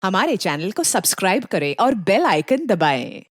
हमारे चैनल को सब्सक्राइब करें और बेल आइकन दबाएं।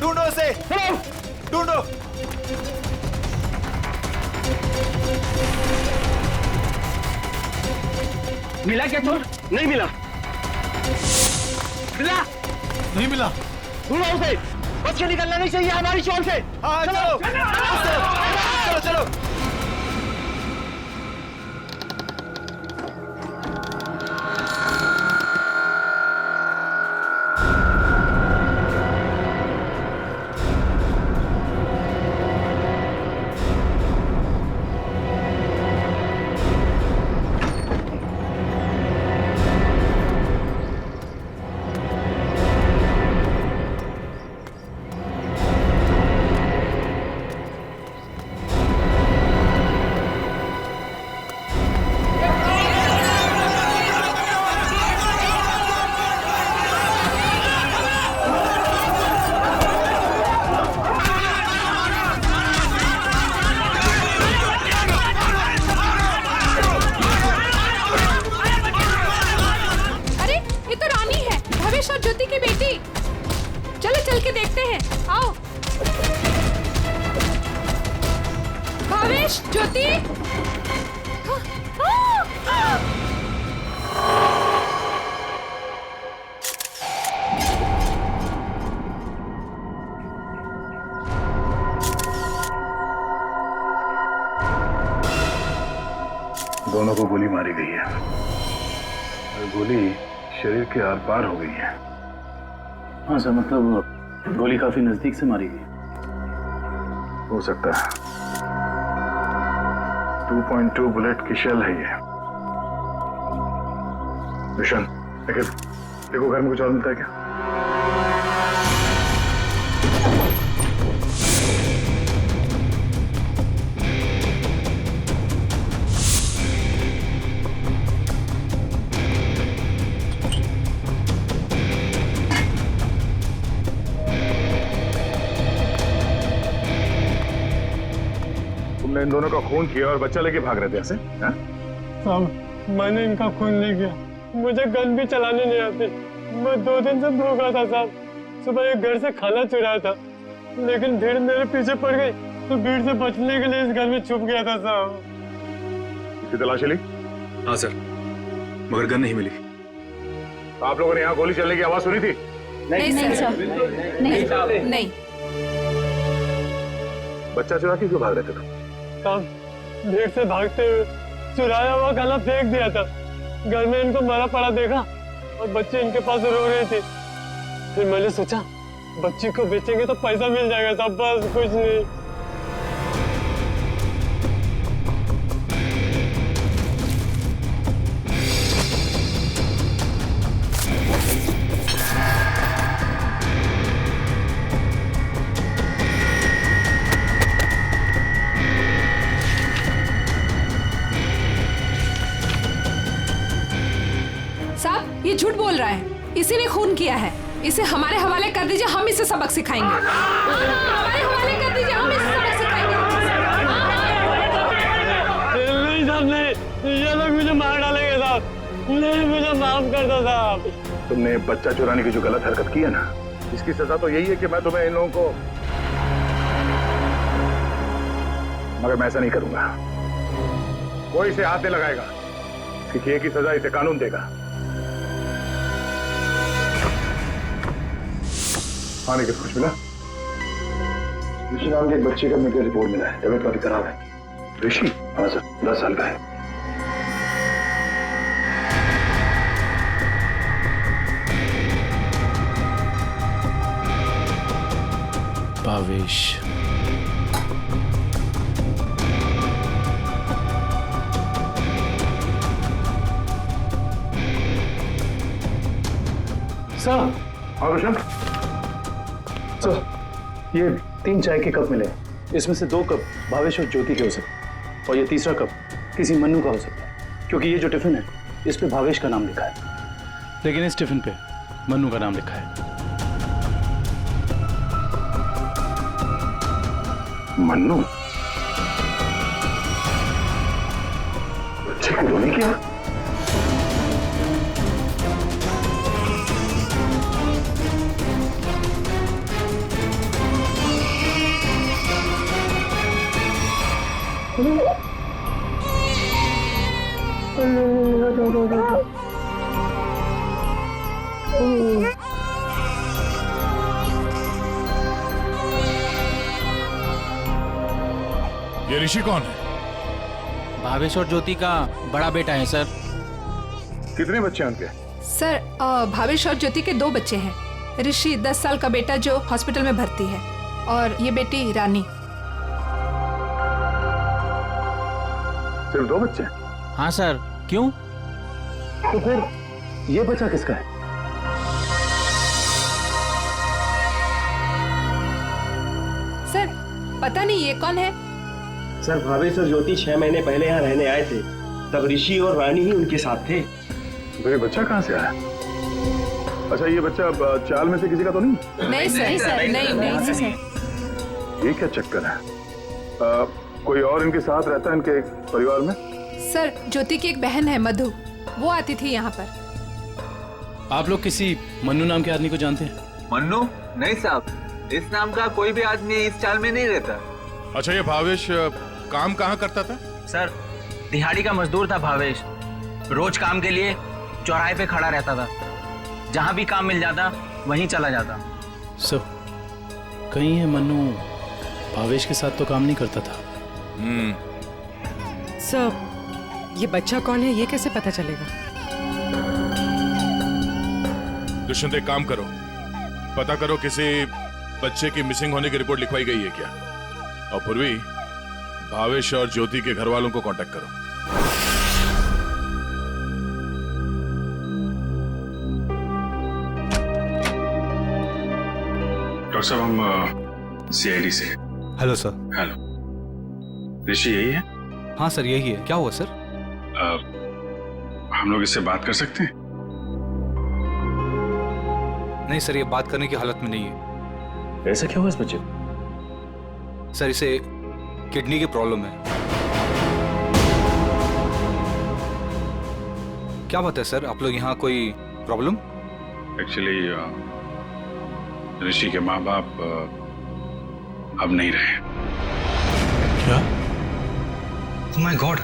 ढूंढो उसे, ढूंढो। मिला क्या चोर? नहीं मिला। मिला? नहीं मिला। ढूंढो उसे। बच के निकलना नहीं चाहिए हमारी शॉल से। हाँ चलो चलो चलो। भावेश और ज्योति की बेटी। चलो चल के देखते हैं, आओ। भावेश, ज्योति। दोनों को गोली मारी गई है और गोली शरीर के आर पार हो गई है। हाँ सर, मतलब गोली काफी नजदीक से मारी गई। हो सकता है 2.2 बुलेट की शेल है ये। विशन, देखो घर में कुछ और मिलता है क्या? तुमने इन दोनों का खून किया और बच्चा लेके भाग रहे थे ऐसे? साहब, मैंने इनका खून नहीं किया। मुझे गन भी चलाने नहीं आती। मैं 2 दिन से भूखा था साहब। सुबह एक घर से खाना चुराया था, लेकिन भीड़ मेरे पीछे पड़ गई तो भीड़ से बचने के लिए इस घर में छुप गया था साहब। इसकी तलाशी ली? हाँ सर, मगर गन नहीं मिली। आप लोगों ने यहाँ गोली चलने की आवाज सुनी थी? नहीं सर, नहीं। बच्चा चुरा के क्यों भाग रहे थे तुम? साहब, भीड़ से भागते हुए चुराया हुआ खाना फेंक दिया था। घर में इनको मरा पड़ा देखा और बच्चे इनके पास रो रहे थे। फिर मैंने सोचा बच्ची को बेचेंगे तो पैसा मिल जाएगा साहब, बस कुछ नहीं। साहब, ये झूठ बोल रहा है। इसी ने खून किया है। इसे हमारे हवाले कर दीजिए, हम इसे सबक सिखाएंगे। हमारे हवाले कर दीजिए, हम इसे सबक सिखाएंगे। नहीं साहब, नहीं, ये लोग मुझे मार डालेंगे साहब। नहीं, मुझे माफ कर दो साहब। तुमने बच्चा चुराने की जो गलत हरकत की है ना, इसकी सजा तो यही है कि मैं तुम्हें इन लोगों को मगर मैं ऐसा नहीं करूंगा। कोई इसे हाथ नहीं लगाएगा, इसकी किए की सजा इसे कानून देगा। हाँ नहीं कुछ मिला? ऋषि नाम के एक बच्चे का मेडिकल रिपोर्ट मिला है, तबियत काफी खराब है। ऋषि? हाँ सर, 10 साल का है। भावेश। सर, हाँ रोशन। सर, ये 3 चाय के कप मिले, इसमें से 2 कप भावेश और ज्योति के हो सकते और ये तीसरा कप किसी मन्नू का हो सकता है, क्योंकि ये जो टिफिन है इस पे भावेश का नाम लिखा है, लेकिन इस टिफिन पे मन्नू का नाम लिखा है। मन्नू? बच्चे को रोने क्या? ये ऋषि कौन है? भावेश और ज्योति का बड़ा बेटा है सर। कितने बच्चे हैं उनके? सर भावेश और ज्योति के 2 बच्चे हैं। ऋषि 10 साल का बेटा जो हॉस्पिटल में भर्ती है, और ये बेटी रानी। सिर्फ 2 बच्चे? हाँ सर, क्यों? तो फिर ये बच्चा किसका है? सर पता नहीं ये कौन है। सर भावेश और ज्योति 6 महीने पहले यहाँ रहने आए थे, तब ऋषि और रानी ही उनके साथ थे। तो ये बच्चा कहाँ से आया? अच्छा, ये बच्चा चाल में से किसी का तो नहीं? नहीं सर, नहीं सर। ये क्या चक्कर है? कोई और इनके साथ रहता है इनके परिवार में? सर ज्योति की एक बहन है मधु, वो आती थी यहाँ पर। आप लोग किसी मन्नू नाम के आदमी को जानते हैं? मन्नू? नहीं साहब, इस नाम का कोई भी आदमी इस चाल में नहीं रहता। अच्छा, ये भावेश काम कहाँ करता था? सर दिहाड़ी का मजदूर था भावेश। रोज काम के लिए चौराहे पे खड़ा रहता था, जहाँ भी काम मिल जाता वहीं चला जाता। सर कहीं है मन्नू भावेश के साथ तो काम नहीं करता था? सर ये बच्चा कौन है ये कैसे पता चलेगा? दुष्यंत, एक काम करो, पता करो किसी बच्चे की मिसिंग होने की रिपोर्ट लिखवाई गई है क्या, और पूर्वी भावेश और ज्योति के घर वालों को कांटेक्ट करो। डॉक्टर साहब, हम CID से। Hello sir. हेलो, ऋषि यही है? हाँ सर यही है। क्या हुआ सर? हम लोग इससे बात कर सकते हैं? नहीं सर, ये बात करने की हालत में नहीं है। ऐसा क्या हुआ इस बच्चे को? सर इसे किडनी की प्रॉब्लम है। क्या बात है सर, आप लोग यहाँ कोई प्रॉब्लम? एक्चुअली ऋषि के माँ बाप अब नहीं रहे। क्या? ओह माय गॉड,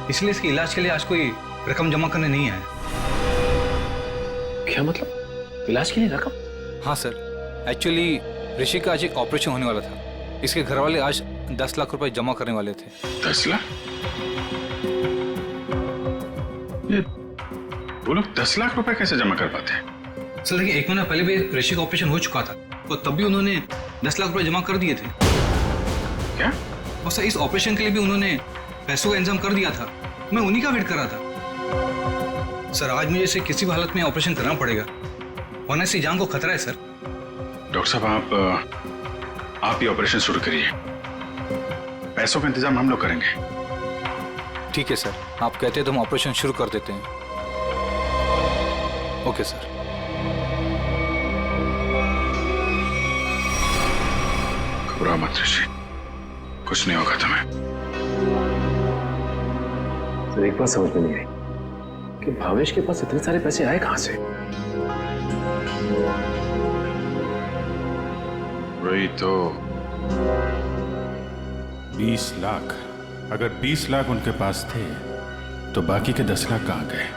इसलिए इसके इलाज के लिए आज कोई रकम जमा करने नहीं आया। क्या मतलब? इलाज के लिए रकम? हाँ सर, एक्चुअली ऋषि का आज एक ऑपरेशन होने वाला था। इसके घर वाले आज 10 लाख रुपए जमा करने वाले थे। 10 लाख? ये वो लोग 10 लाख रुपए कैसे जमा कर पाते हैं? सर देखिए, 1 महीना पहले भी ऋषि का ऑपरेशन हो चुका था और तब भी उन्होंने 10 लाख रुपए जमा कर दिए थे। क्या? और सर इस ऑपरेशन के लिए भी उन्होंने पैसों का इंतजाम कर दिया था। मैं उन्हीं का वेट कर रहा था। सर आज मुझे इसे किसी भी हालत में ऑपरेशन करना पड़ेगा, वरना इसकी जान को खतरा है सर। डॉक्टर साहब, आप ये ऑपरेशन शुरू करिए, पैसों का इंतजाम हम लोग करेंगे। ठीक है सर, आप कहते हैं तो हम ऑपरेशन शुरू कर देते हैं। Okay sir. घबराओ मत ऋषि, कुछ नहीं होगा तुम्हें। सर एक बात समझ में नहीं आई कि भावेश के पास इतने सारे पैसे आए कहां से? वही तो 20 लाख। अगर 20 लाख उनके पास थे तो बाकी के 10 लाख कहाँ गए?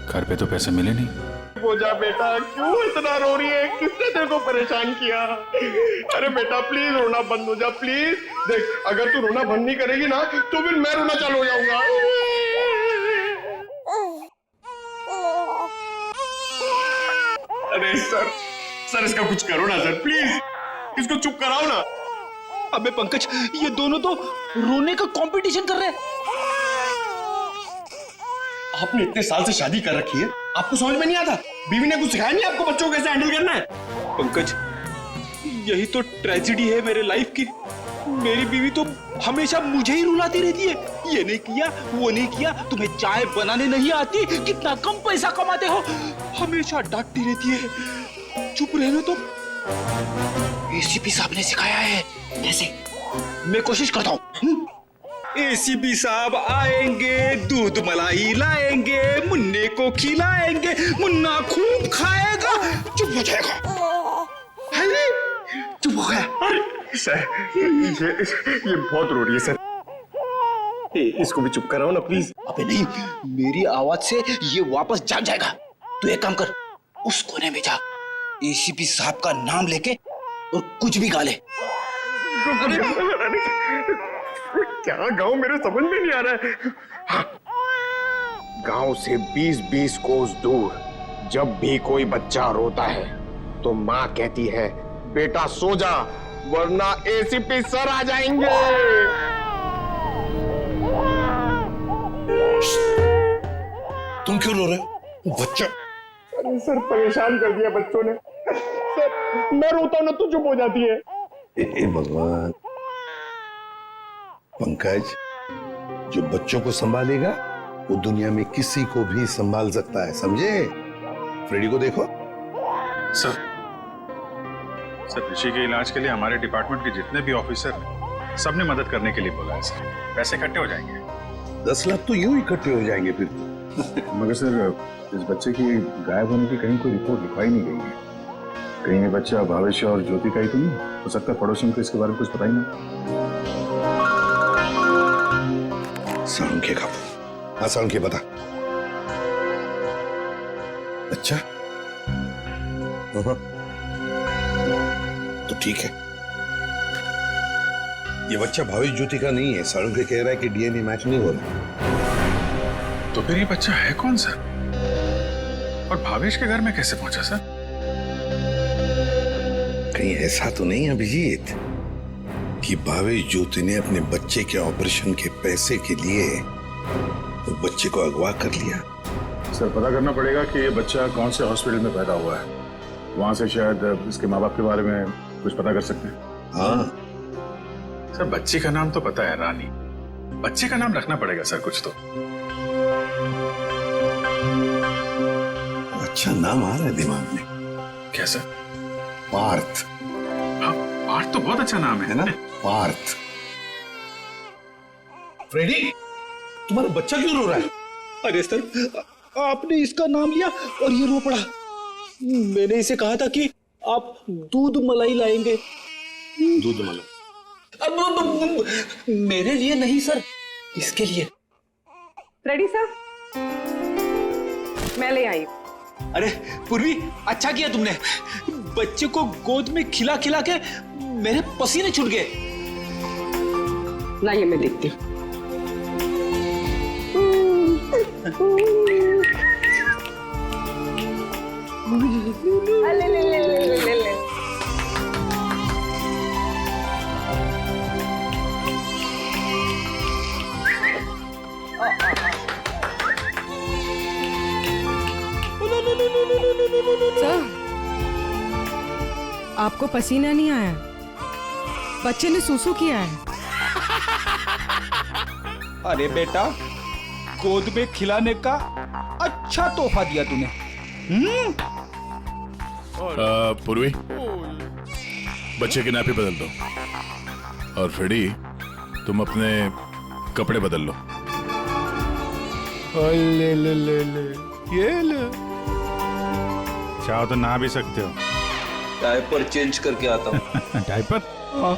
घर पे तो पैसे मिले नहीं। पूजा बेटा क्यों इतना रो रही है? किसने तेरे को परेशान किया? अरे बेटा प्लीज रोना बंद हो जा प्लीज। देख अगर तू रोना बंद नहीं करेगी ना तो फिर मैं रोना चालू हो जाऊंगा। अरे सर इसका कुछ करो ना सर प्लीज, इसको चुप कराओ ना। अबे पंकज, ये दोनों तो रोने का कंपटीशन कर रहे हैं। आपने इतने साल से शादी कर रखी है, आपको समझ में नहीं आता? बीवी ने कुछ सिखाया नहीं आपको बच्चों को कैसे हैंडल करना है? पंकज, यही तो ट्रेजेडी है मेरे लाइफ की। मेरी बीवी तो हमेशा मुझे ही रुलाती रहती है, ये नहीं किया वो नहीं किया, तुम्हें चाय बनाने नहीं आती, कितना कम पैसा कमाते हो, हमेशा डांटती रहती है। चुप रहना तो। एसीपी साहब ने सिखाया है कैसे, मैं कोशिश करता हूँ। एसीपी साहब आएंगे, दूध मलाई लाएंगे, मुन्ने को खिलाएंगे, मुन्ना खूब खाएगा, चुप हो जाएगा। चुप हो गया। सर ये बहुत रो रही है सर, इसको भी चुप कराओ ना प्लीज। अबे नहीं, मेरी आवाज से ये वापस जाग जाएगा। तू एक काम कर, उस कोने में जा, एसीपी साहब का नाम लेके और कुछ भी गा ले। क्या गाँव मेरे समझ में नहीं आ रहा है। हाँ। गांव से 20-20 कोस दूर जब भी कोई बच्चा रोता है तो माँ कहती है बेटा सो जा वरना एसीपी सर आ जाएंगे। तुम क्यों रो रहे हो? बच्चा। अरे सर परेशान कर दिया बच्चों ने। सर मैं रोता हूं ना तो चुप हो जाती है। ए भगवान। पंकज, जो बच्चों को संभालेगा वो दुनिया में किसी को भी संभाल सकता है, समझे? फ्रेडी को देखो। सर ऋषि के इलाज के लिए हमारे डिपार्टमेंट के जितने भी ऑफिसर हैं सबने मदद करने के लिए बोला है सर। पैसे इकट्ठे हो जाएंगे। 10 लाख तो यूं इकट्ठे हो जाएंगे फिर। मगर सर इस बच्चे की गायब होने की कहीं कोई रिपोर्ट लिखवाई नहीं गई है। कहीं ये बच्चा भावेश और ज्योति का ही तो नहीं हो सकता? पड़ोसियों को इसके बारे में कुछ पता ही नहीं। साळुंखे काबू। हाँ साळुंखे बता। अच्छा तो ठीक है, ये बच्चा भावेश ज्योति का नहीं है। साळुंखे कह रहा है कि डीएनए मैच नहीं हो रहा। तो फिर ये बच्चा है कौन सर? और भावेश के घर में कैसे पहुंचा सर? कहीं ऐसा तो नहीं अभिजीत कि भावेश ज्योति ने अपने बच्चे के ऑपरेशन के पैसे के लिए तो बच्चे को अगवा कर लिया? सर पता करना पड़ेगा कि ये बच्चा कौन से हॉस्पिटल में पैदा हुआ है, वहां से शायद इसके माँ बाप के बारे में कुछ पता कर सकते हैं। हाँ सर बच्ची का नाम तो पता है रानी, बच्चे का नाम रखना पड़ेगा सर कुछ तो। अच्छा नाम आ रहा है दिमाग में। क्या सर? पार्थ। हाँ पार्थ तो बहुत अच्छा नाम है ना? पार्थ। फ्रेडी, तुम्हारा बच्चा क्यों रो रहा है? अरे सर, आपने इसका नाम लिया और ये रो पड़ा। मैंने इसे कहा था कि आप दूध मलाई लाएंगे। दूध मलाई? अब मेरे लिए नहीं सर, इसके लिए। रेडी सर, मैं ले आई। अरे पूर्वी, अच्छा किया तुमने, बच्चे को गोद में खिला खिला के मेरे पसीने छूट गए। लाइए मैं देखती हूँ। ले ले ले ले ले ले। सर, आपको पसीना नहीं आया? बच्चे ने सूसू किया है। अरे बेटा, गोद में खिलाने का अच्छा तोहफा दिया तूने। पूर्वी, बच्चे की नापी बदल दो और फ्रेडी तुम अपने कपड़े बदल लो। ले ले ले ले, ये ले। चाहो तो नहा भी सकते हो। डायपर चेंज करके आता हूँ। डायपर? हाँ।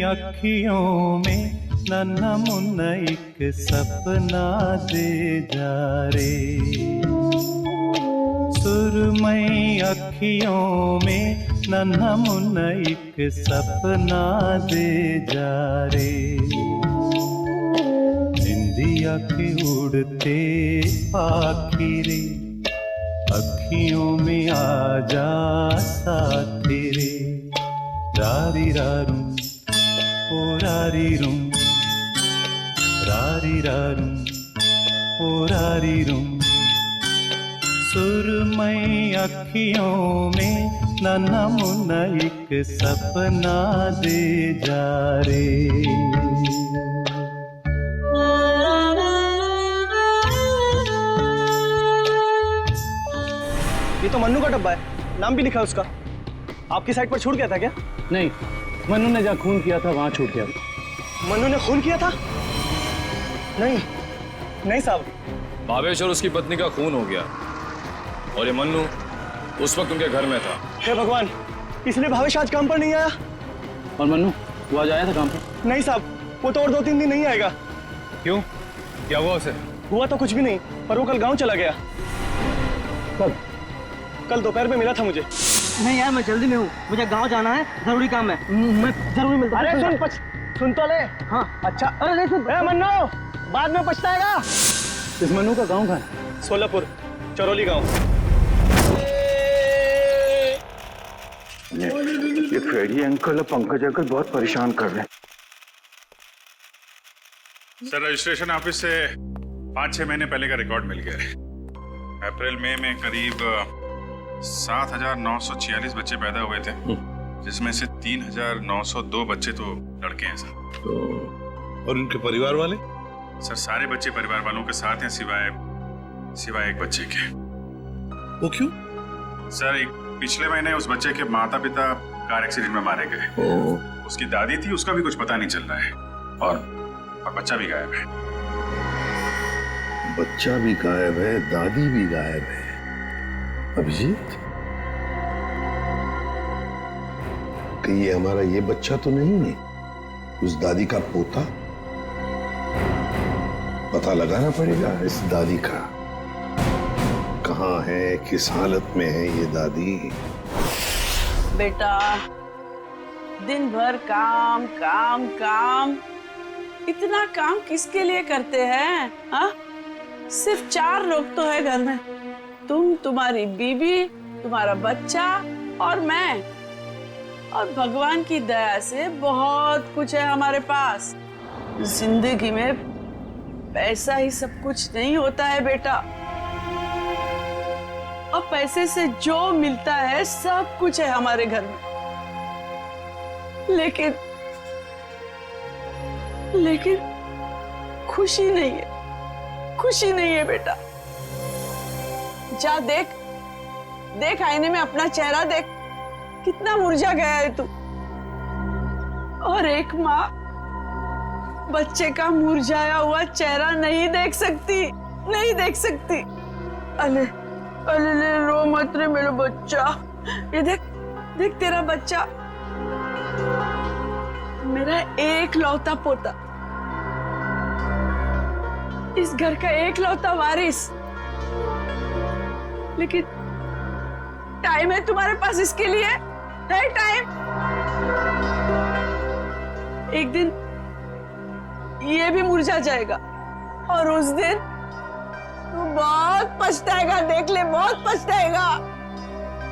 अखियों में नन्हा मुन्ना एक सपना दे जा रे, सुरमई अखियों में नन्हा मुन्ना एक सपना दे जा रे, निंदिया के उड़ते पाखी रे, अखियों में आ जा साथी रे, रारी रारूं ओ रारी रूं, रारी रारूं ओ रारी रूं, सुरमई अखियों में नन्हा मुन्ना एक सपना दे जा रे। ये तो मन्नू का डब्बा है, नाम भी लिखा है उसका। आपकी साइड पर छूट गया था क्या? नहीं, मन्नू ने जहाँ खून किया था वहां छूट गया। मन्नू ने खून किया था? नहीं नहीं साहब। भावेश और उसकी पत्नी का खून हो गया और ये मन्नू उस वक्त उनके घर में था। हे भगवान, इसलिए भावेश आज काम पर नहीं आया। और मन्नू वो आज आया था काम पर? नहीं साहब, वो तो और 2-3 दिन नहीं आएगा। क्यों, क्या हुआ उसे? हुआ तो कुछ भी नहीं, पर वो कल गांव चला गया। कब? कल दोपहर में मिला था मुझे। नहीं यार, मैं जल्दी में हूँ, मुझे गांव जाना है, जरूरी काम है, मैं जरूरी मिलता हूँ। अरे सुन तो ले। हाँ अच्छा। अरे नहीं सुन। मन्नू बाद में पछताएगा। इस मन्नू का गांव कहाँ है? सोलापुर, चरौली गांव। ये फ्रेडी अंकल और पंकज अंकल बहुत परेशान कर रहे हैं। सर, रजिस्ट्रेशन ऑफिस से 5-6 महीने पहले का रिकॉर्ड मिल गया है। अप्रैल मई में करीब 7,946 बच्चे पैदा हुए थे, जिसमें से 3,902 बच्चे तो लड़के हैं सर। तो और उनके परिवार वाले? सर सारे बच्चे परिवार वालों के साथ हैं, सिवाय एक बच्चे के। वो क्यों? सर एक पिछले महीने उस बच्चे के माता पिता कार एक्सीडेंट में मारे गए। उसकी दादी थी, उसका भी कुछ पता नहीं चल रहा है, और बच्चा भी गायब है। बच्चा भी गायब है, दादी भी गायब है। अभिजीत, कहीं ये हमारा ये बच्चा तो नहीं है, उस दादी का पोता? पता लगाना पड़ेगा इस दादी का, कहाँ है, किस हालत में है ये दादी। बेटा, दिन भर काम काम काम, इतना काम किसके लिए करते हैं? हाँ, सिर्फ 4 लोग तो है घर में, तुम, तुम्हारी बीवी, तुम्हारा बच्चा और मैं। और भगवान की दया से बहुत कुछ है हमारे पास। जिंदगी में पैसा ही सब कुछ नहीं होता है बेटा, और पैसे से जो मिलता है सब कुछ है हमारे घर में। लेकिन खुशी नहीं है, खुशी नहीं है बेटा। जा देख, देख आईने में अपना चेहरा देख, कितना मुरझा गया है तू। और एक माँ बच्चे का मुरझाया हुआ चेहरा नहीं देख सकती, नहीं देख सकती। अले अले ले, रो मत रे मेरा बच्चा। ये देख, देख तेरा बच्चा, मेरा एक लौता पोता, इस घर का एक लौता वारिस। लेकिन टाइम है तुम्हारे पास इसके लिए? है टाइम? एक दिन ये भी मुरझा जाएगा, और उस दिन तू बहुत पछताएगा, देख ले, बहुत पछताएगा।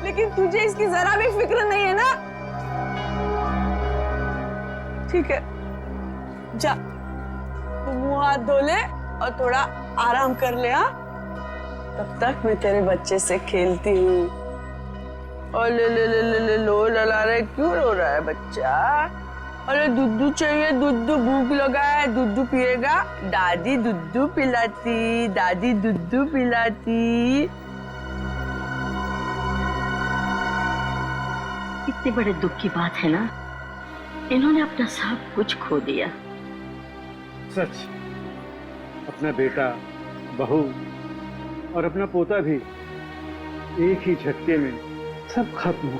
लेकिन तुझे इसकी जरा भी फिक्र नहीं है ना? ठीक है, जा तू मुंह हाथ धो ले और थोड़ा आराम कर ले। हाँ, तब तक मैं तेरे बच्चे से खेलती हूँ। और ले ले ले ले ले, लो लला रहे, क्यों रो रहा है बच्चा? अरे दूध चाहिए, दूध, भूख लगा है, दूध पिएगा? दादी दूध पिलाती, दादी दूध पिलाती। इतने बड़े दुख की बात है ना, इन्होंने अपना सब कुछ खो दिया। सच, अपना बेटा, बहू और अपना पोता भी एक ही झटके में सब खत्म हो।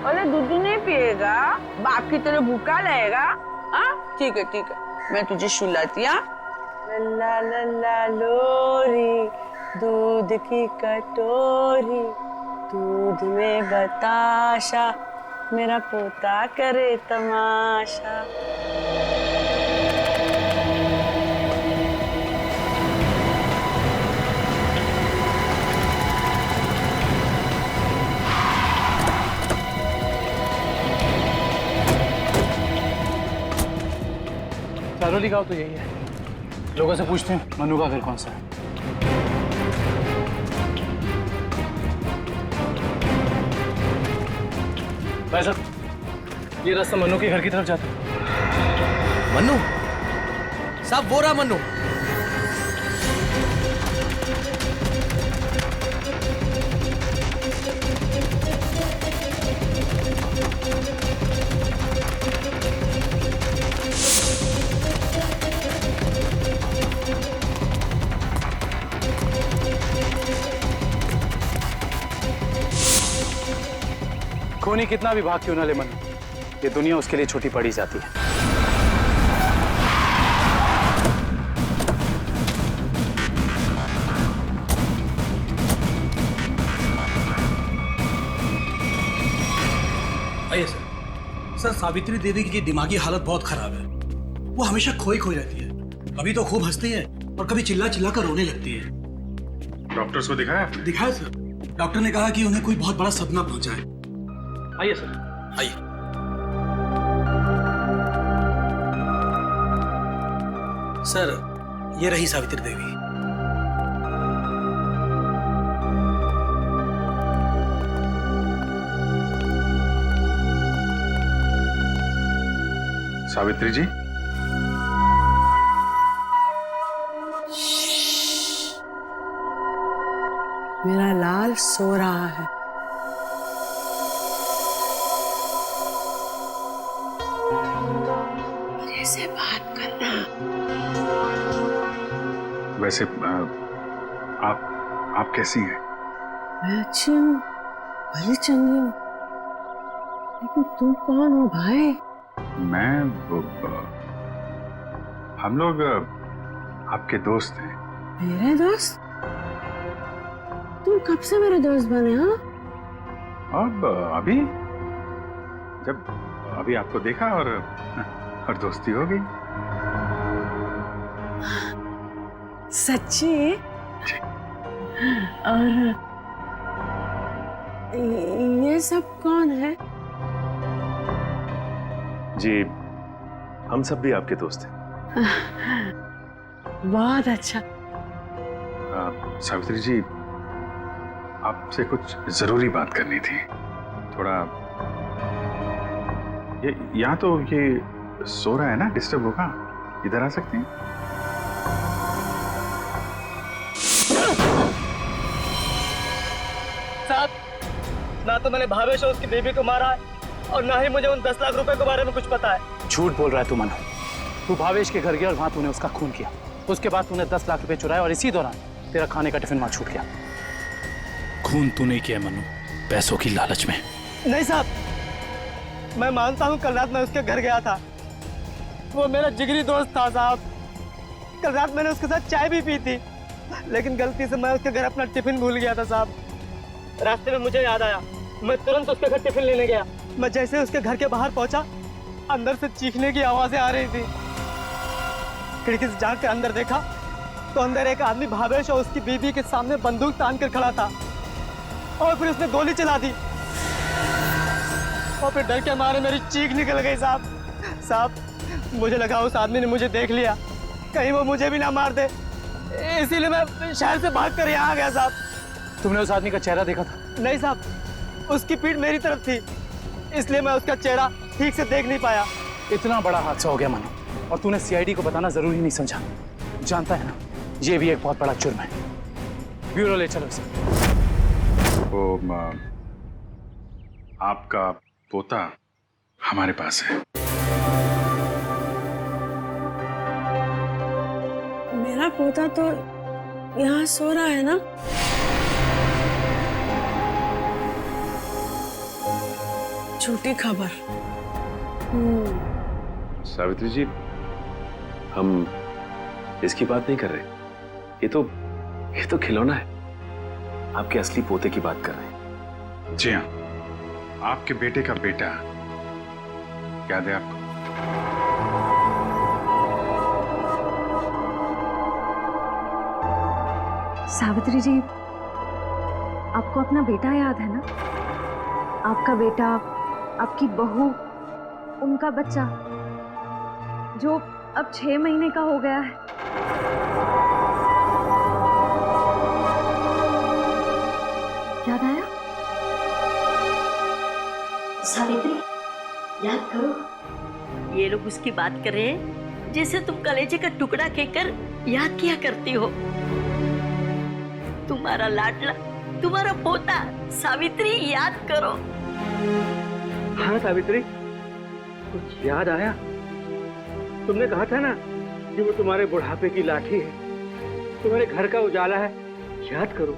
अरे दूध नहीं पिएगा, बाप की तरह भूखा रहेगा। हाँ ठीक है ठीक है, मैं तुझे सुलाती। लल्ला लल्ला लोरी, दूध की कटोरी, दूध में बताशा, मेरा पोता करे तमाशा। चारोली गाँव तो यही है। लोगों से पूछते हैं मनु का घर कौन सा है। भाई साहब, ये रास्ता मनु के घर की तरफ जाता है। मनु साहब, वो रहा मनु। खूनी कितना भी भाग क्यों ना ले मनु, ये दुनिया उसके लिए छोटी पड़ी जाती है। आइए सर। सर, सावित्री देवी की दिमागी हालत बहुत खराब है। वो हमेशा खोई खोई रहती है। कभी तो खूब हंसती है और कभी चिल्ला चिल्ला कर रोने लगती है। डॉक्टर्स को दिखाया? दिखाया सर। डॉक्टर ने कहा कि उन्हें कोई बहुत बड़ा सदमा पहुंचा है। आइए सर, आइए। सर, ये रही सावित्री देवी। सावित्री जी, मेरा लाल सो रहा है। मेरे से बात करना। वैसे आप कैसी हैं? मैं अच्छी हूँ, भली चंगी हूँ, लेकिन तुम कौन हो भाई? हम लोग आपके दोस्त हैं। मेरे दोस्त? तुम कब से मेरे दोस्त बने? हाँ, अब अभी आपको देखा और दोस्ती हो गई। सच्ची? और ये सब कौन है? जी, हम सब भी आपके दोस्त हैं। बहुत अच्छा। सावित्री जी, आपसे कुछ जरूरी बात करनी थी। थोड़ा ये यहाँ तो ये सो रहा है ना, डिस्टर्ब होगा। इधर आ सकते हैं? साहब, ना तो मैंने भावेश और उसकी बेबी को मारा है और ना ही मुझे उन 10 लाख रुपए के बारे में कुछ पता है। झूठ बोल रहा है तू मनु। तू भावेश के घर गया और वहां तूने उसका खून किया। उसके बाद तूने 10 लाख रुपए चुराए और इसी दौरान तेरा खाने का टिफिन वहां छूट गया। खून तू नहीं किया मनु, पैसों की लालच में। नहीं साहब, मैं मानता हूँ कल रात मैं उसके घर गया था। वो मेरा जिगरी दोस्त था साहब। कल रात मैंने उसके साथ चाय भी पी थी, लेकिन गलती से मैं उसके घर अपना टिफिन भूल गया था साहब। रास्ते में मुझे याद आया, मैं तुरंत उसके घर टिफिन लेने गया। मैं जैसे उसके घर के बाहर पहुंचा, अंदर से चीखने की आवाजें आ रही थी। खिड़की से झांक के अंदर देखा तो अंदर एक आदमी भावेश और उसकी बीवी के सामने बंदूक तान कर खड़ा था और फिर उसने गोली चला दी और फिर डर के मारे मेरी चीख निकल गई साहब। साहब, मुझे लगा उस आदमी ने मुझे देख लिया, कहीं वो मुझे भी ना मार दे, इसीलिए मैं शहर से भाग कर यहाँ आ गया साहब। तुमने उस आदमी का चेहरा देखा था? नहीं साहब, उसकी पीठ मेरी तरफ थी, इसलिए मैं उसका चेहरा ठीक से देख नहीं पाया। इतना बड़ा हादसा हो गया मनु, और तूने सीआईडी को बताना जरूरी नहीं समझा। जानता है ना, ये भी एक बहुत बड़ा जुर्म है। ब्यूरो ले चलो इसे। वो आपका पोता हमारे पास है। मेरा पोता तो यहाँ सो रहा है ना? झूठी खबर। सावित्री जी, हम इसकी बात नहीं कर रहे। ये तो खिलौना है। आपके असली पोते की बात कर रहे हैं। जी हाँ, आपके बेटे का बेटा याद है आपको? सावित्री जी, आपको अपना बेटा याद है ना? आपका बेटा, आपकी बहू, उनका बच्चा जो अब 6 महीने का हो गया है। याद आया? सावित्री, याद करो। ये लोग उसकी बात कर रहे हैं जैसे तुम कलेजे का टुकड़ा कहकर याद किया करती हो। तुम्हारा लाडला, तुम्हारा पोता सावित्री, याद करो। हाँ सावित्री, कुछ याद आया? तुमने कहा था ना कि वो तुम्हारे बुढ़ापे की लाठी है, तुम्हारे घर का उजाला है। याद करो,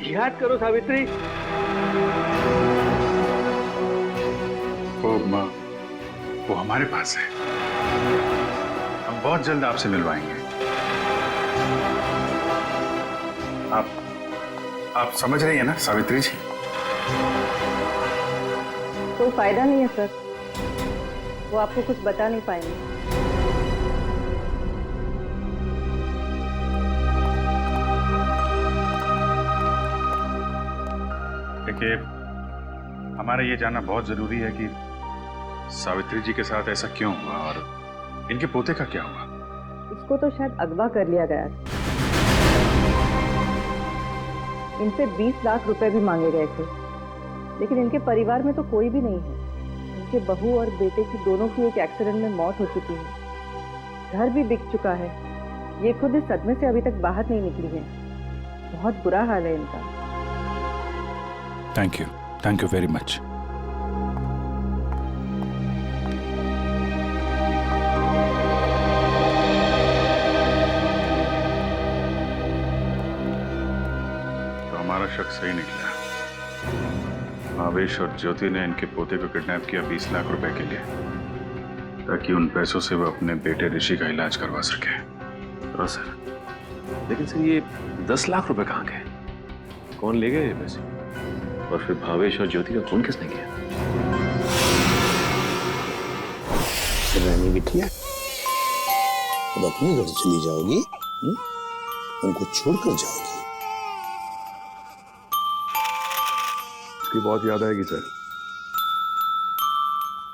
याद करो सावित्री। वो हमारे पास है। हम बहुत जल्द आपसे मिलवाएंगे। आप समझ रही है ना सावित्री जी? कोई फायदा नहीं है सर, वो आपको कुछ बता नहीं पाएंगे। देखिए, हमारा ये जानना बहुत जरूरी है कि सावित्री जी के साथ ऐसा क्यों हुआ और इनके पोते का क्या हुआ। इसको तो शायद अगवा कर लिया गया था। इनसे 20 लाख रुपए भी मांगे गए थे, लेकिन इनके परिवार में तो कोई भी नहीं है। इनके बहू और बेटे की दोनों की एक एक्सीडेंट में मौत हो चुकी है। घर भी बिक चुका है। ये खुद इस सदमे से अभी तक बाहर नहीं निकली है। बहुत बुरा हाल है इनका। Thank you very much. हमारा शक सही निकला। भावेश और ज्योति ने इनके पोते को किडनैप किया 20 लाख रुपए के लिए, ताकि उन पैसों से वो अपने बेटे ऋषि का इलाज करवा सके। हाँ सर, लेकिन सर ये 10 लाख रुपए कहाँ गए? कौन ले गए ये पैसे? और फिर भावेश और ज्योति का खून किसने किया? रानी बिटिया, अब अपने घर चली जाओगी? हमको छोड़कर जाओगी? इसकी बहुत याद आएगी सर,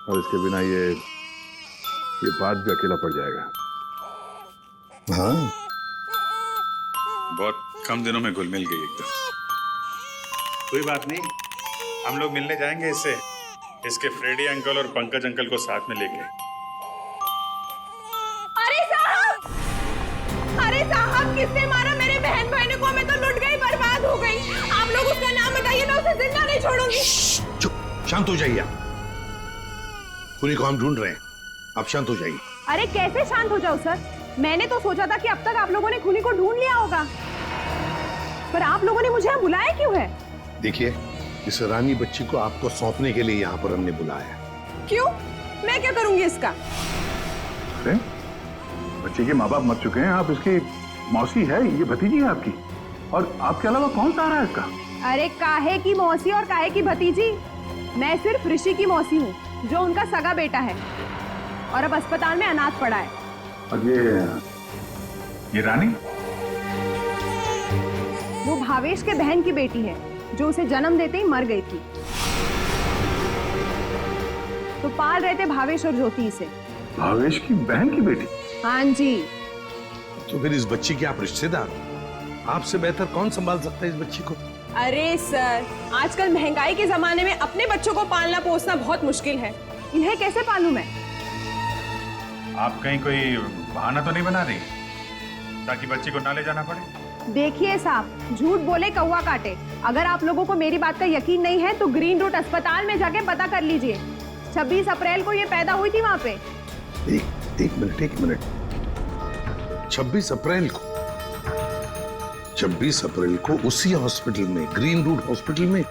और इसके बिना ये बात भी अकेला पड़ जाएगा। हाँ, बहुत कम दिनों में घुल मिल गई एकदम। कोई बात नहीं, हम लोग मिलने जाएंगे इससे, इसके फ्रेडी अंकल और पंकज अंकल को साथ में लेके। अरे साहब, किसने मारा मेरे बहन भाई को? मैं तो लुट गई, बर्बाद हो गई। आप लोग उसका नाम बताइए, मैं उसे जिंदा नहीं छोड़ूंगी। चुप, शांत हो जाइए। खूनी को हम ढूंढ रहे हैं, आप शांत हो जाइए। अरे कैसे शांत हो जाओ सर? मैंने तो सोचा था कि अब तक आप लोगों ने खूनी को ढूंढ लिया होगा, पर आप लोगों ने मुझे यहाँ बुलाया क्यों है? देखिए, इस रानी बच्ची को आपको सौंपने के लिए यहाँ पर हमने बुलाया। क्यों? मैं क्या करूंगी इसका? अरे बच्चे के माँ बाप मर चुके हैं, आप इसकी मौसी है, ये भतीजी है आपकी, और आपके अलावा कौन सा आ रहा है इसका? अरे काहे की मौसी और काहे की भतीजी? मैं सिर्फ ऋषि की मौसी हूँ, जो उनका सगा बेटा है और अब अस्पताल में अनाथ पड़ा है। और ये रानी? वो भावेश के बहन की बेटी है, जो उसे जन्म देते ही मर गई थी। तो पाल रहे थे भावेश और ज्योति से। भावेश की बहन की बेटी? हाँ जी। तो फिर इस बच्ची के आप रिश्तेदार हो, आपसे बेहतर कौन संभाल सकता है इस बच्ची को? अरे सर, आजकल महंगाई के जमाने में अपने बच्चों को पालना पोसना बहुत मुश्किल है। इन्हें कैसे पालूं मैं? आप कहीं कोई बहाना तो नहीं बना रही ताकि बच्ची को ना ले जाना पड़े? देखिए साहब, झूठ बोले कौवा काटे। अगर आप लोगों को मेरी बात का यकीन नहीं है तो ग्रीन रूट अस्पताल में जाके पता कर लीजिए। 26 अप्रैल को ये पैदा हुई थी वहाँ पे। एक मिनट। 26 अप्रैल को? 26 अप्रैल को उसी हॉस्पिटल में, ग्रीन रूट हॉस्पिटल में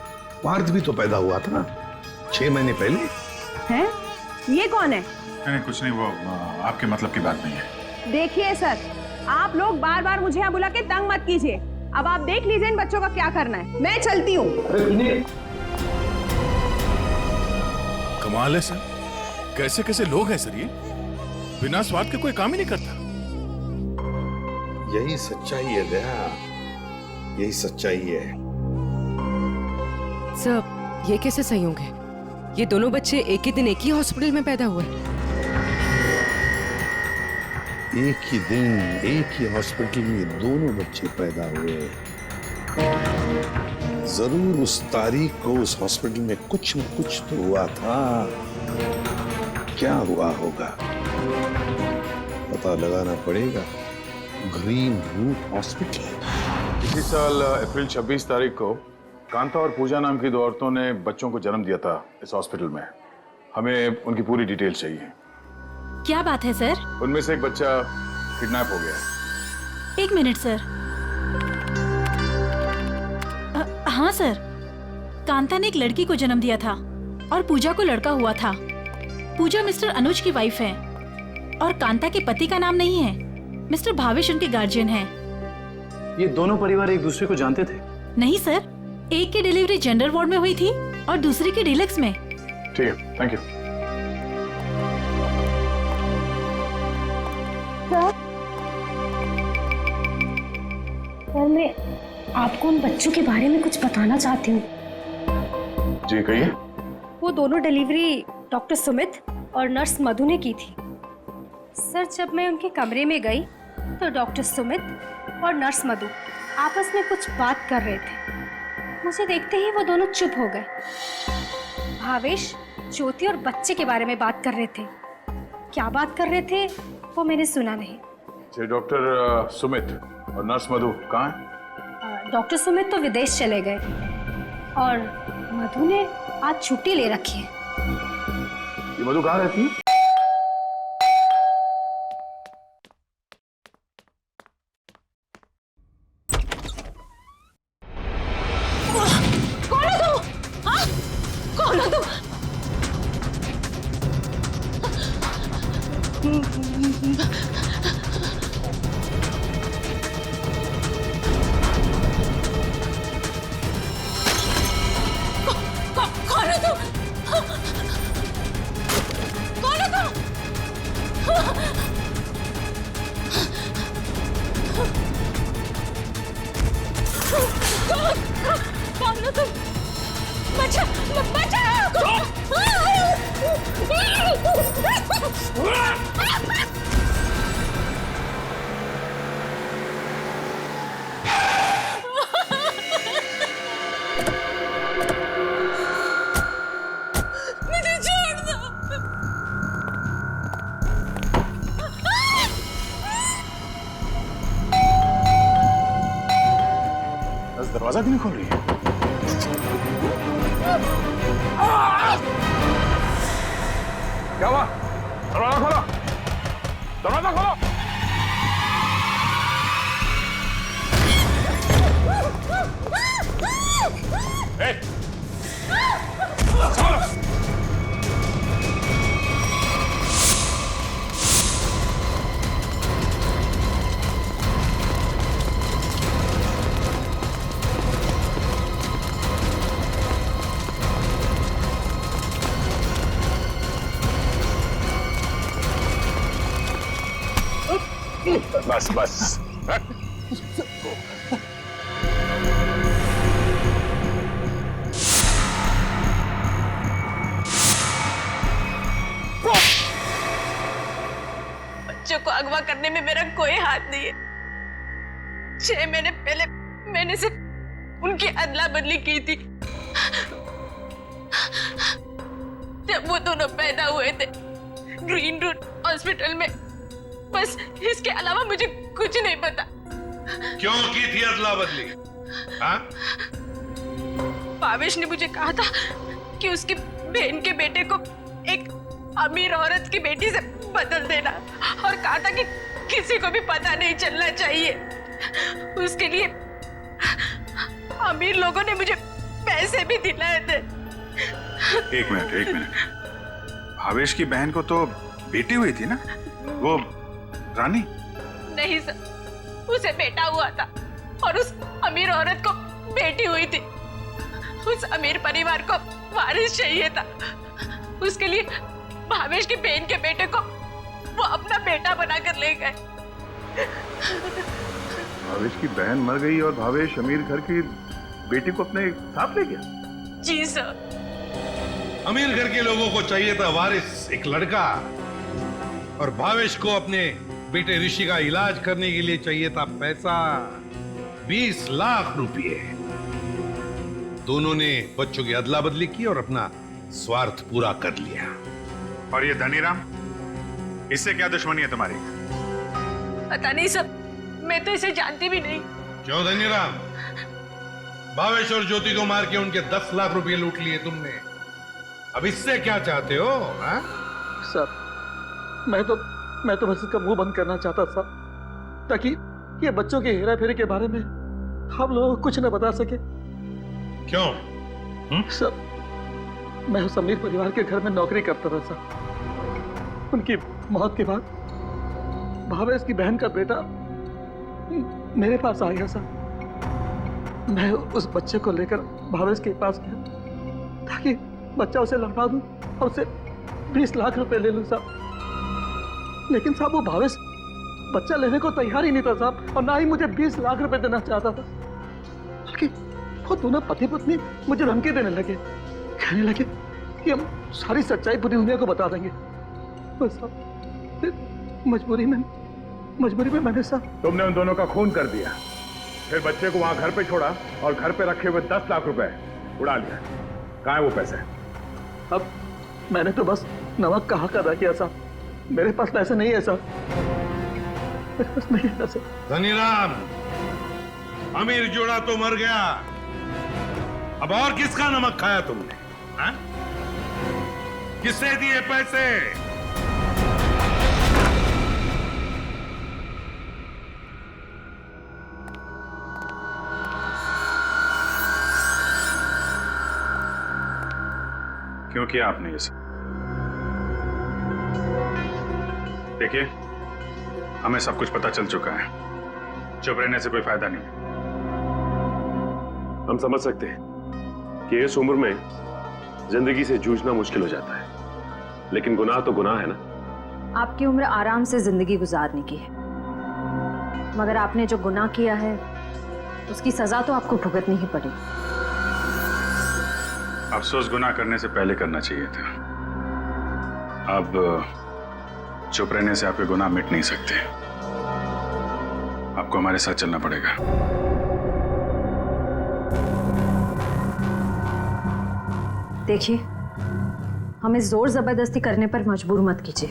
पार्थ भी तो पैदा हुआ था। 6 महीने पहले। हैं? ये कौन है? नहीं कुछ नहीं, वो आपके मतलब की बात नहीं है। देखिए सर, आप लोग बार बार मुझे यहाँ बुला के तंग मत कीजिए। अब आप देख लीजिए इन बच्चों का क्या करना है। मैं चलती हूँ। कमाल है सर, कैसे कैसे लोग हैं सर ये, बिना स्वार्थ के कोई काम ही नहीं करता। यही सच्चाई है दया, यही सच्चाई है। सर ये कैसे संयोग है? ये दोनों बच्चे एक ही दिन एक ही हॉस्पिटल में पैदा हुए। एक ही दिन एक ही हॉस्पिटल में दोनों बच्चे पैदा हुए। जरूर उस तारीख को उस हॉस्पिटल में कुछ न कुछ तो हुआ था। क्या हुआ होगा पता लगाना पड़ेगा। Green route hospital. इसी साल अप्रैल 26 तारीख को कांता और पूजा नाम की 2 औरतों ने बच्चों को जन्म दिया था इस हॉस्पिटल में। हमें उनकी पूरी डिटेल चाहिए। क्या बात है सर? उनमें से एक बच्चा किडनैप हो गया। 1 मिनट सर। हाँ सर, कांता ने एक लड़की को जन्म दिया था और पूजा को लड़का हुआ था। पूजा मिस्टर अनुज की वाइफ है और कांता के पति का नाम नहीं है। मिस्टर भावेश उनके गार्जियन हैं। ये दोनों परिवार एक दूसरे को जानते थे? नहीं सर, एक की डिलीवरी जेंडर वार्ड में हुई थी और दूसरी की डीलक्स में। ठीक है, थैंक यू। सर मैं आपको उन बच्चों के बारे में कुछ बताना चाहती हूँ। जी कहिए। वो दोनों डिलीवरी डॉक्टर सुमित और नर्स मधु ने की थी। सर जब मैं उनके कमरे में गई तो डॉक्टर सुमित और नर्स मधु आपस में कुछ बात कर रहे थे। मुझे देखते ही वो दोनों चुप हो गए। भावेश, ज्योति और बच्चे के बारे में बात कर रहे थे। क्या बात कर रहे थे वो मैंने सुना नहीं। जी डॉक्टर सुमित और नर्स मधु कहाँ हैं? डॉक्टर सुमित तो विदेश चले गए और मधु ने आज छुट्टी ले रखी है। ये मधु कहाँ रहती है? कौन है तू? हाँ? कौन है तू? कौन है तू? कौन है तू? कौन है तू? बचा, बचा! मुझे छोड़ दो। दरवाजा क्यों नहीं खोल रही है? क्या हुआ? दरवाजा खोलो, दरवाजा खोलो। बस बस। बच्चों को अगवा करने में मेरा कोई हाथ नहीं है। 6 महीने पहले मैंने सिर्फ उनकी अदला बदली की थी जब वो दोनों पैदा हुए थे ग्रीन रूट हॉस्पिटल में। बस इसके अलावा मुझे कुछ नहीं पता। क्यों की थी अदला बदली? हाँ? भावेश ने मुझे कहा था कि उसकी बहन के बेटे को एक अमीर औरत की बेटी से बदल देना और कहा था कि किसी को भी पता नहीं चलना चाहिए। उसके लिए अमीर लोगों ने मुझे पैसे भी दिलाए थे। एक मिनट। भावेश की बहन को तो बेटी हुई थी ना, वो रानी? नहीं सर, उसे बेटा हुआ था और उस अमीर औरत को बेटी हुई थी। उस अमीर परिवार को वारिस चाहिए था, उसके लिए भावेश की बहन के बेटे को वो अपना बेटा बनाकर ले गए। भावेश की बहन मर गई और भावेश अमीर घर की बेटी को अपने साथ ले गया? जी सर। अमीर घर के लोगों को चाहिए था वारिस, एक लड़का, और भावेश को अपने बेटे ऋषि का इलाज करने के लिए चाहिए था पैसा, 20 लाख रुपए। दोनों ने बच्चों की अदला बदली की और अपना स्वार्थ पूरा कर लिया। और ये धनीराम, इससे क्या दुश्मनी है तुम्हारी? पता नहीं सर, मैं तो इसे जानती भी नहीं। क्यों धनीराम? भावेश और ज्योति को मार के उनके 10 लाख रुपए लूट लिए तुमने। अब इससे क्या चाहते हो? हा? सर, मैं तो बस इसका मुंह बंद करना चाहता था, ताकि ये बच्चों के हेरा फेरी के बारे में हम लोग कुछ न बता सके। क्यों? सर, मैं उस अमीर परिवार के घर में नौकरी करता था सर। उनकी मौत के बाद भावेश की बहन का बेटा मेरे पास आ गया सर। मैं उस बच्चे को लेकर भावेश के पास गया ताकि बच्चा उसे लौटा दूं और उसे 20 लाख रुपए ले लूं साहब। लेकिन साहब, वो भावेश बच्चा लेने को तैयार ही नहीं था साहब, और ना ही मुझे 20 लाख रुपए देना चाहता था। बल्कि वो दोनों पति पत्नी मुझे धमकी देने लगे, कहने लगे कि हम सारी सच्चाई पूरी दुनिया को बता देंगे। बस साहब, फिर मजबूरी में मैंने साहब। तुमने उन दोनों का खून कर दिया, फिर बच्चे को वहां घर पे छोड़ा और घर पे रखे हुए 10 लाख रुपए उड़ा लिया। कहाँ है वो पैसे? अब मैंने तो बस नमक का हक अदा किया साहब, मेरे पास पैसे नहीं है साहब, मेरे पास नहीं है पैसे। धनीराम, अमीर जोड़ा तो मर गया, अब और किसका नमक खाया तुमने? हा? किससे दिए पैसे? क्यों किया आपने ये सब? देखिए, हमें सब कुछ पता चल चुका है, चुप रहने से कोई फायदा नहीं। हम समझ सकते हैं कि इस उम्र में जिंदगी से जूझना मुश्किल हो जाता है, लेकिन गुनाह तो गुनाह है ना। आपकी उम्र आराम से जिंदगी गुजारने की है, मगर आपने जो गुनाह किया है उसकी सजा तो आपको भुगतनी ही पड़ेगी। अफसोस गुनाह करने से पहले करना चाहिए था। अब चुप रहने से आपके गुनाह मिट नहीं सकते, आपको हमारे साथ चलना पड़ेगा। देखिए, हमें जोर जबरदस्ती करने पर मजबूर मत कीजिए।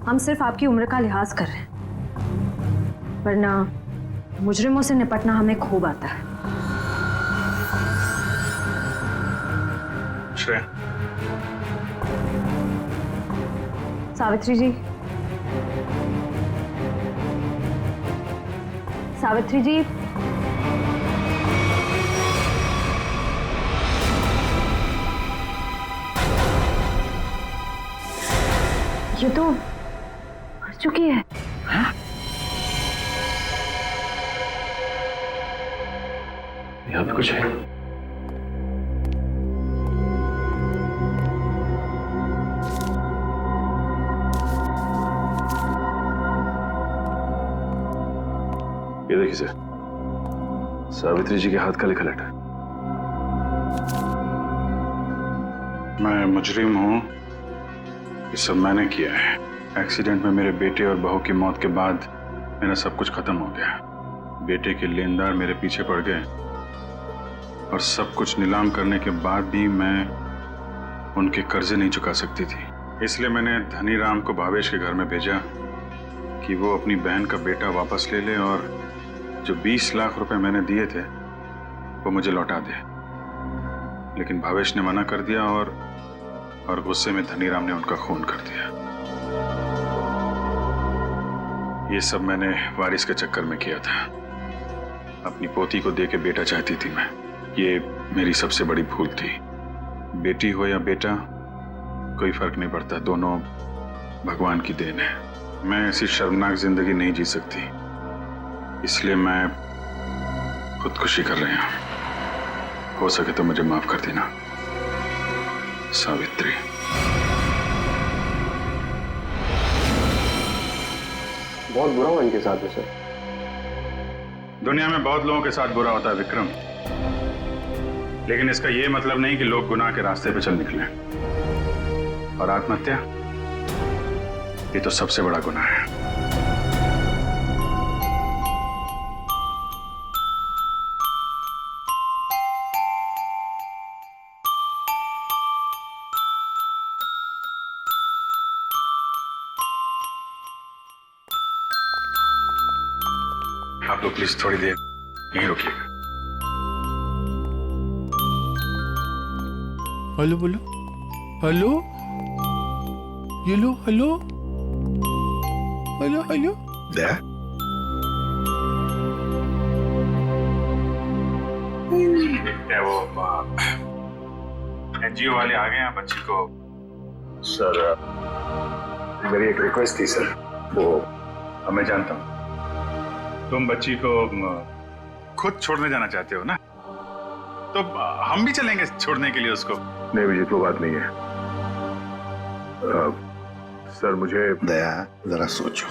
हम सिर्फ आपकी उम्र का लिहाज कर रहे हैं, वरना मुजरिमों से निपटना हमें खूब आता है। श्रेया, सावित्री जी, सावित्री जी, ये तो मर चुकी है। हाँ? यहाँ पे कुछ है। ये देखिए सर, सावित्री जी के हाथ का लिखा लेटर। मैं मुजरिम हूं, ये सब मैंने किया है। एक्सीडेंट में मेरे बेटे और बहू की मौत के बाद मेरा सब कुछ खत्म हो गया। बेटे के लेनदार मेरे पीछे पड़ गए और सब कुछ नीलाम करने के बाद भी मैं उनके कर्जे नहीं चुका सकती थी। इसलिए मैंने धनीराम को भावेश के घर में भेजा कि वो अपनी बहन का बेटा वापस ले ले और जो 20 लाख रुपए मैंने दिए थे वो मुझे लौटा दे। लेकिन भावेश ने मना कर दिया और गुस्से में धनीराम ने उनका खून कर दिया। ये सब मैंने वारिस के चक्कर में किया था। अपनी पोती को दे के बेटा चाहती थी मैं। ये मेरी सबसे बड़ी भूल थी। बेटी हो या बेटा कोई फर्क नहीं पड़ता, दोनों भगवान की देन है। मैं ऐसी शर्मनाक जिंदगी नहीं जी सकती, इसलिए मैं खुदकुशी कर रही हूं। हो सके तो मुझे माफ कर देना सावित्री। बहुत बुरा हुआ इनके साथ में सर। दुनिया में बहुत लोगों के साथ बुरा होता है विक्रम, लेकिन इसका यह मतलब नहीं कि लोग गुनाह के रास्ते पे चल निकले। और आत्महत्या, ये तो सबसे बड़ा गुनाह है। आप लोग प्लीज थोड़ी देर यहीं रुकिएगा। हेलो बोलो, हेलो, ये लो, हेलो, हेलो, हेलो। दया, क्या वो एनजीओ वाले आ गए हैं बच्ची को? सर मेरी एक रिक्वेस्ट थी सर। वो मैं जानता हूँ तुम बच्ची को खुद छोड़ने जाना चाहते हो ना, तो हम भी चलेंगे छोड़ने के लिए उसको। नहीं विजित, वो बात नहीं है सर। मुझे दया, जरा सोचो,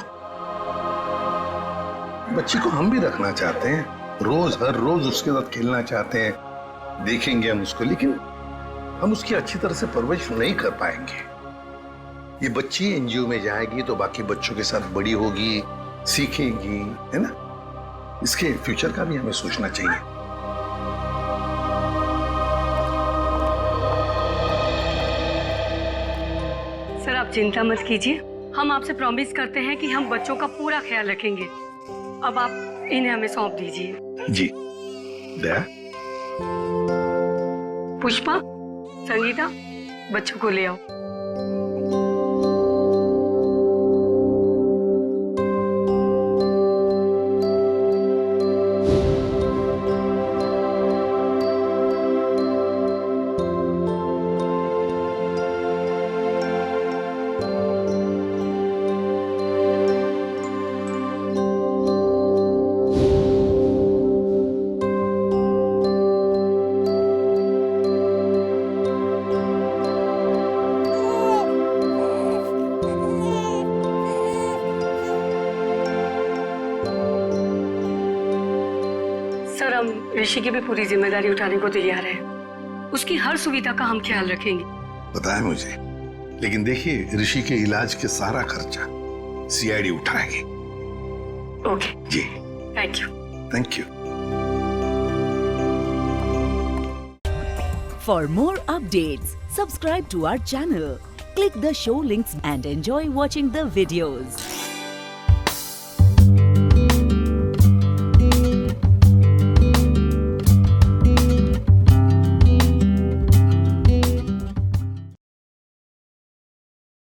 बच्ची को हम भी रखना चाहते हैं, रोज हर रोज उसके साथ खेलना चाहते हैं, देखेंगे हम उसको, लेकिन हम उसकी अच्छी तरह से परवरिश नहीं कर पाएंगे। ये बच्ची एनजीओ में जाएगी तो बाकी बच्चों के साथ बड़ी होगी, सीखेगी, है ना? इसके फ्यूचर का भी हमें सोचना चाहिए। सर आप चिंता मत कीजिए, हम आपसे प्रॉमिस करते हैं कि हम बच्चों का पूरा ख्याल रखेंगे। अब आप इन्हें हमें सौंप दीजिए। जी। दया, पुष्पा, संगीता, बच्चों को ले आओ। ऋषि की भी पूरी जिम्मेदारी उठाने को तैयार है। उसकी हर सुविधा का हम ख्याल रखेंगे। पता है मुझे, लेकिन देखिए ऋषि के इलाज के सारा खर्चा सीआईडी उठाएगी। ओके जी, thank you. Thank you. For more updates, subscribe to our channel, click the show links and enjoy watching the videos.